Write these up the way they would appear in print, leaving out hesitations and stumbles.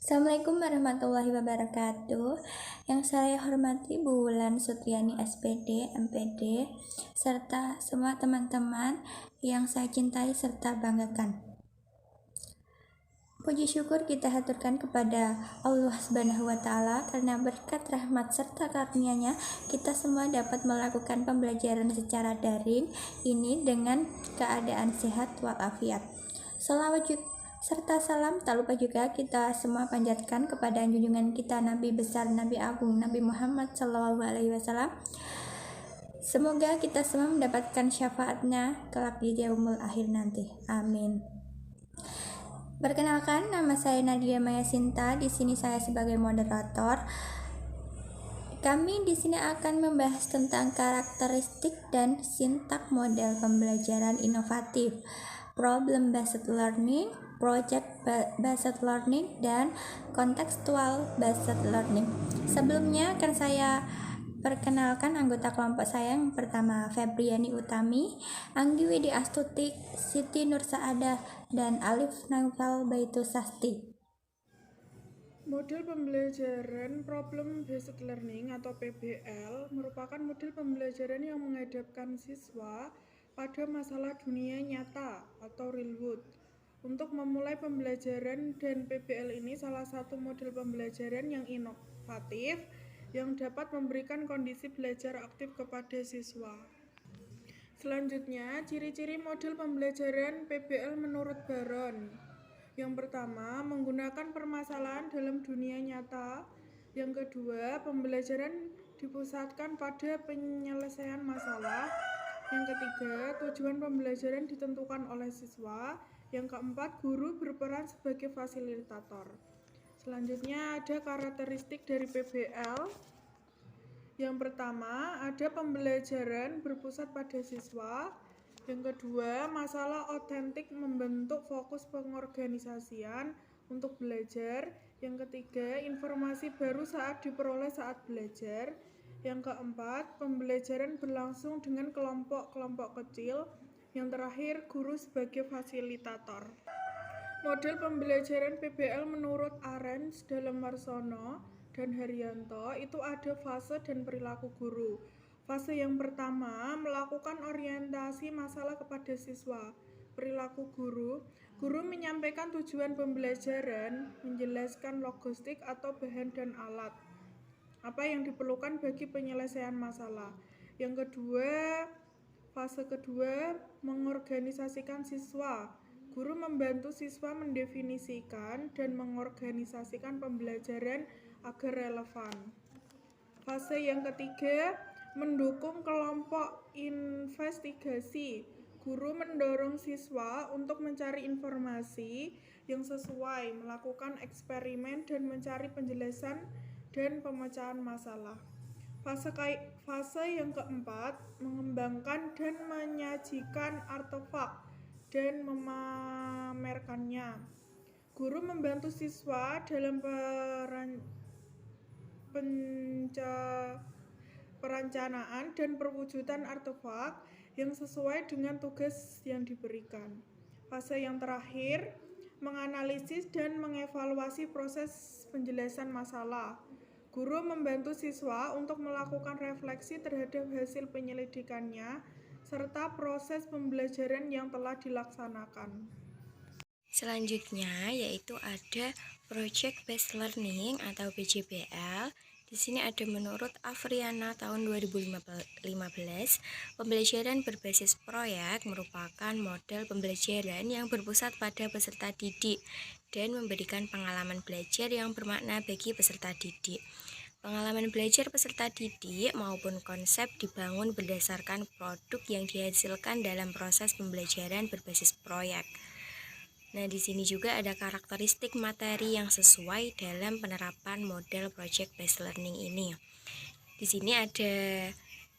Assalamualaikum warahmatullahi wabarakatuh. Yang saya hormati Bu Wulan Sutriani SPD, MPD, serta semua teman-teman yang saya cintai serta banggakan. Puji syukur kita haturkan kepada Allah Subhanahu wa Ta'ala karena berkat rahmat serta karunia-Nya kita semua dapat melakukan pembelajaran secara daring ini dengan keadaan sehat walafiat. Salawat serta salam tak lupa juga kita semua panjatkan kepada junjungan kita Nabi besar, Nabi agung, Nabi Muhammad SAW. Semoga kita semua mendapatkan syafaatnya kelak di yaumul akhir nanti. Amin. Perkenalkan, nama saya Nadia Maya Sinta. Di sini saya sebagai moderator. Kami di sini akan membahas tentang karakteristik dan sintak model pembelajaran inovatif, problem based learning, project based learning, dan contextual based learning. Sebelumnya akan saya perkenalkan anggota kelompok saya. Yang pertama Febriani Utami, Anggi Widi Astuti, Siti Nur Saadah, dan Alif Naufal Baitu Sasti. Model pembelajaran Problem Based Learning atau PBL merupakan model pembelajaran yang menghadapkan siswa pada masalah dunia nyata atau real world. Untuk memulai pembelajaran dan PBL ini salah satu model pembelajaran yang inovatif yang dapat memberikan kondisi belajar aktif kepada siswa. Selanjutnya, ciri-ciri model pembelajaran PBL menurut Baron. Yang pertama, menggunakan permasalahan dalam dunia nyata. Yang kedua, pembelajaran dipusatkan pada penyelesaian masalah. Yang ketiga, tujuan pembelajaran ditentukan oleh siswa. Yang keempat, guru berperan sebagai fasilitator. Selanjutnya ada karakteristik dari PBL. Yang pertama, ada pembelajaran berpusat pada siswa. Yang kedua, masalah otentik membentuk fokus pengorganisasian untuk belajar. Yang ketiga, informasi baru saat diperoleh saat belajar. Yang keempat, pembelajaran berlangsung dengan kelompok-kelompok kecil. Yang terakhir, guru sebagai fasilitator. Model pembelajaran PBL menurut Arens, Dalam Warsono, dan Haryanto itu ada fase dan perilaku guru. Fase yang pertama, melakukan orientasi masalah kepada siswa. Perilaku guru, guru menyampaikan tujuan pembelajaran, menjelaskan logistik atau bahan dan alat, apa yang diperlukan bagi penyelesaian masalah. Yang kedua, fase kedua, mengorganisasikan siswa. Guru membantu siswa mendefinisikan dan mengorganisasikan pembelajaran agar relevan. Fase yang ketiga, mendukung kelompok investigasi. Guru mendorong siswa untuk mencari informasi yang sesuai, melakukan eksperimen dan mencari penjelasan dan pemecahan masalah. Fase yang keempat, mengembangkan dan menyajikan artefak dan memamerkannya. Guru membantu siswa dalam perencanaan dan perwujudan artefak yang sesuai dengan tugas yang diberikan. Fase yang terakhir, menganalisis dan mengevaluasi proses penjelasan masalah. Guru membantu siswa untuk melakukan refleksi terhadap hasil penyelidikannya serta proses pembelajaran yang telah dilaksanakan. Selanjutnya yaitu ada Project Based Learning atau PJBL. Di sini ada menurut Afriana tahun 2015, pembelajaran berbasis proyek merupakan model pembelajaran yang berpusat pada peserta didik dan memberikan pengalaman belajar yang bermakna bagi peserta didik. Pengalaman belajar peserta didik maupun konsep dibangun berdasarkan produk yang dihasilkan dalam proses pembelajaran berbasis proyek. Nah, di sini juga ada karakteristik materi yang sesuai dalam penerapan model project based learning ini. Di sini ada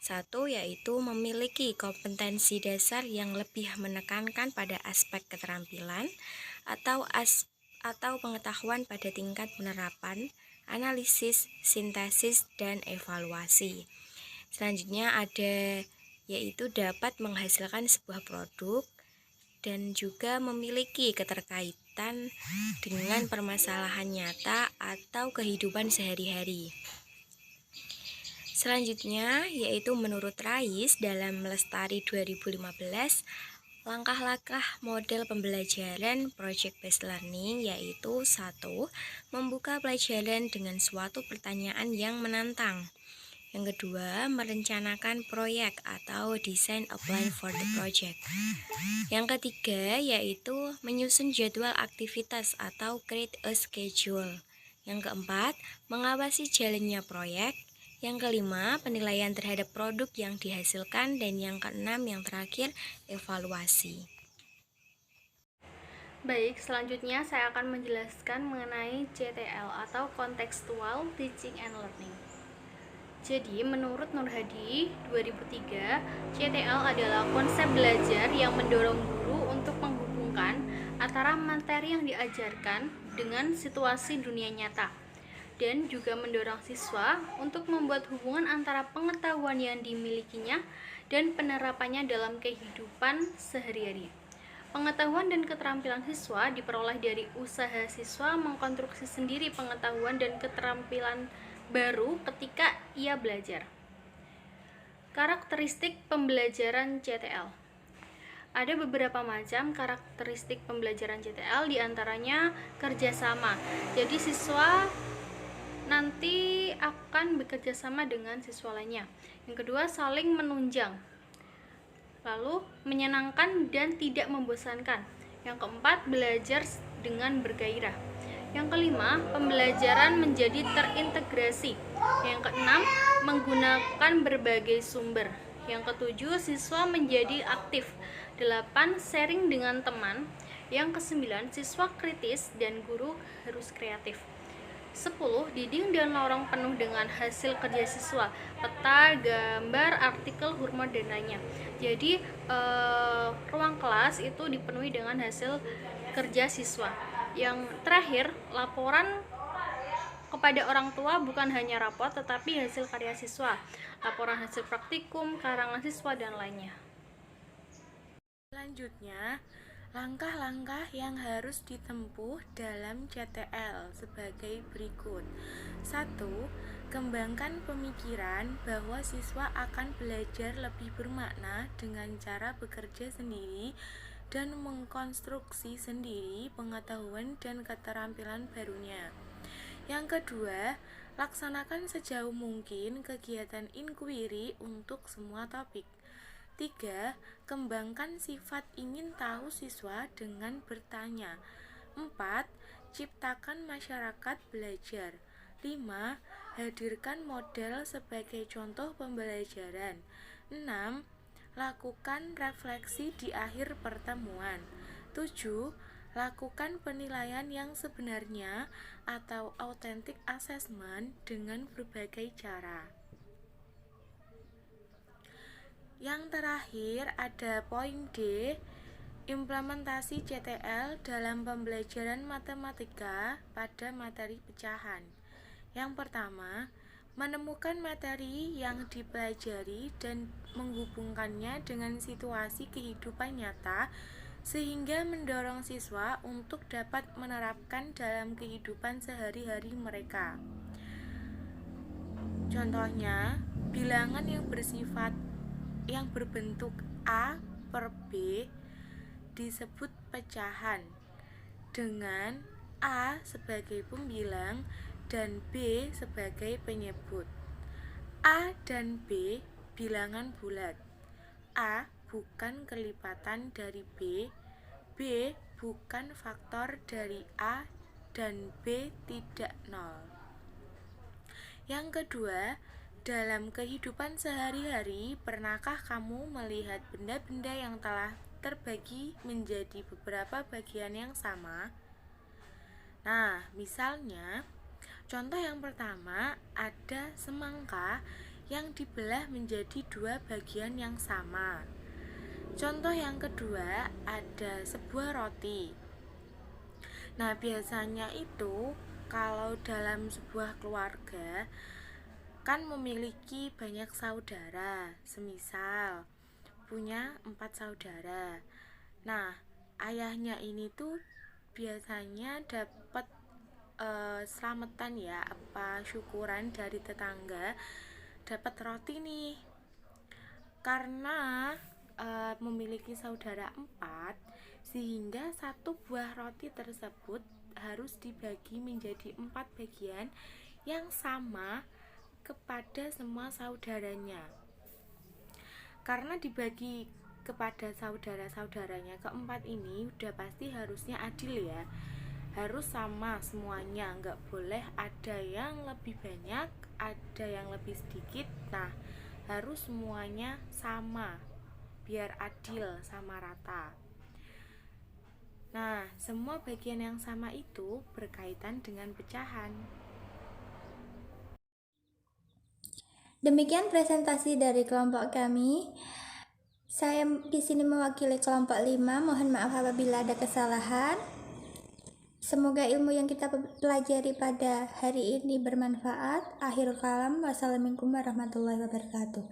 satu, yaitu memiliki kompetensi dasar yang lebih menekankan pada aspek keterampilan atau pengetahuan pada tingkat penerapan, analisis, sintesis, dan evaluasi. Selanjutnya ada yaitu dapat menghasilkan sebuah produk dan juga memiliki keterkaitan dengan permasalahan nyata atau kehidupan sehari-hari. Selanjutnya, yaitu menurut Rais dalam Lestari 2015, langkah-langkah model pembelajaran Project Based Learning yaitu 1. Membuka pelajaran dengan suatu pertanyaan yang menantang. Yang kedua, merencanakan proyek atau design a plan for the project. Yang ketiga, yaitu menyusun jadwal aktivitas atau create a schedule. Yang keempat, mengawasi jalannya proyek. Yang kelima, penilaian terhadap produk yang dihasilkan. Dan yang keenam, yang terakhir, evaluasi. Baik, selanjutnya saya akan menjelaskan mengenai CTL atau Contextual Teaching and Learning. Jadi, menurut Nur Hadi 2003, CTL adalah konsep belajar yang mendorong guru untuk menghubungkan antara materi yang diajarkan dengan situasi dunia nyata, dan juga mendorong siswa untuk membuat hubungan antara pengetahuan yang dimilikinya dan penerapannya dalam kehidupan sehari-hari. Pengetahuan dan keterampilan siswa diperoleh dari usaha siswa mengkonstruksi sendiri pengetahuan dan keterampilan baru ketika ia belajar. Karakteristik pembelajaran CTL. Ada beberapa macam karakteristik pembelajaran CTL, diantaranya kerjasama. Jadi siswa nanti akan bekerja sama dengan siswa lainnya. Yang kedua, saling menunjang. Lalu, menyenangkan dan tidak membosankan. Yang keempat, belajar dengan bergairah. Yang kelima, pembelajaran menjadi terintegrasi. Yang keenam, menggunakan berbagai sumber. Yang ketujuh, siswa menjadi aktif. 8, sharing dengan teman. Yang kesembilan, siswa kritis dan guru harus kreatif. 10. Dinding dan lorong penuh dengan hasil kerja siswa, peta, gambar, artikel, huruf, dan lainnya. Jadi ruang kelas itu dipenuhi dengan hasil kerja siswa. Yang terakhir, laporan kepada orang tua bukan hanya rapor tetapi hasil karya siswa, laporan hasil praktikum, karangan siswa, dan lainnya. Selanjutnya, langkah-langkah yang harus ditempuh dalam CTL sebagai berikut. 1. Kembangkan pemikiran bahwa siswa akan belajar lebih bermakna dengan cara bekerja sendiri dan mengkonstruksi sendiri pengetahuan dan keterampilan barunya. Yang kedua, laksanakan sejauh mungkin kegiatan inquiry untuk semua topik. 3. Kembangkan sifat ingin tahu siswa dengan bertanya. 4. Ciptakan masyarakat belajar. 5. Hadirkan model sebagai contoh pembelajaran. 6. Lakukan refleksi di akhir pertemuan. 7. Lakukan penilaian yang sebenarnya atau authentic assessment dengan berbagai cara. Yang terakhir ada poin D, implementasi CTL dalam pembelajaran matematika pada materi pecahan. Yang pertama, menemukan materi yang dipelajari dan menghubungkannya dengan situasi kehidupan nyata sehingga mendorong siswa untuk dapat menerapkan dalam kehidupan sehari-hari mereka. Contohnya, bilangan yang berbentuk A per B disebut pecahan dengan A sebagai pembilang dan B sebagai penyebut. A dan B bilangan bulat. A bukan kelipatan dari B, B bukan faktor dari A, dan B tidak nol. Yang kedua, dalam kehidupan sehari-hari, pernahkah kamu melihat benda-benda yang telah terbagi menjadi beberapa bagian yang sama? Nah, misalnya, contoh yang pertama, ada semangka yang dibelah menjadi 2 bagian yang sama. Contoh yang kedua, ada sebuah roti. Nah, biasanya itu kalau dalam sebuah keluarga kan memiliki banyak saudara, semisal punya 4 saudara. Nah, ayahnya ini tuh biasanya dapat selamatan ya, apa syukuran dari tetangga, dapat roti nih. Karena memiliki saudara 4, sehingga satu buah roti tersebut harus dibagi menjadi 4 bagian yang sama kepada semua saudaranya. Karena dibagi kepada saudara-saudaranya keempat ini udah pasti harusnya adil ya, harus sama semuanya, nggak boleh ada yang lebih banyak, ada yang lebih sedikit. Nah, harus semuanya sama biar adil, sama rata. Nah, semua bagian yang sama itu berkaitan dengan pecahan. Demikian presentasi dari kelompok kami. Saya di sini mewakili kelompok 5. Mohon maaf apabila ada kesalahan. Semoga ilmu yang kita pelajari pada hari ini bermanfaat. Akhirul kalam. Wassalamualaikum warahmatullahi wabarakatuh.